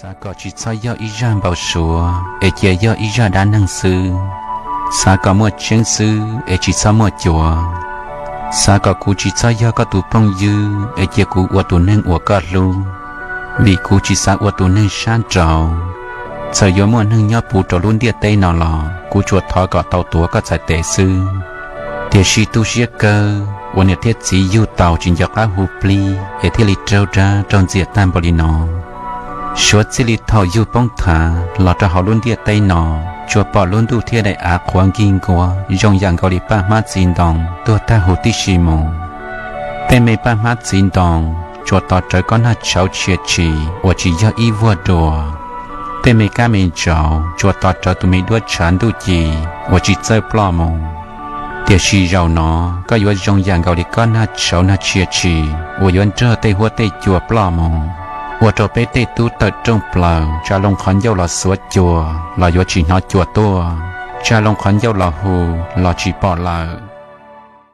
Sa có chỉ cho do ý ra bảo sủa, để chỉ do ý ra đa năng sư. Sa có một chân sư, để chỉ cho một chùa. Sa có cú chỉ cho do có tụ phong dư, để chỉ cú uất tụ nâng uất cọt lu. Vì cú chỉ sa uất tụ nâng san trầu. Sợ do một nâng nhớ bù trầu luôn địa tây nào lò, cú chuột thọ có tàu túa có giải tệ sư. Để sĩ tu siết cơ, uất nhiệt thiết chỉ yu tàu chính dọc á hù pli, để thiết lý trâu ra trong diệt tam bò lì nọ. Chúa chỉ li thọ yêu bông thả, lọt ra họ luôn địa tây nọ, chúa bỏ luôn đủ thiên đại ác khoáng kinh qua, dùng dạng gọi ba mát chín đồng, tua ta hụt tí xì mông. Tên mấy ba mát chín đồng, chúa tỏ trời con hạt cháu chia chỉ, và chỉ do ý vua đùa. Tên mấy ca mấy cháu, chúa tỏ trời tụi mấy đua chán đủ gì, và chỉ chơi plò mông. Để xì rau nó, có yếu dùng dạng gọi con hạt cháu hạt chia chỉ, và yếu trở tây hua tây chùa plò mông. 我这辈子都得中不了，家龙看有了所做，老有钱拿做多，家龙看有了后，老去报了。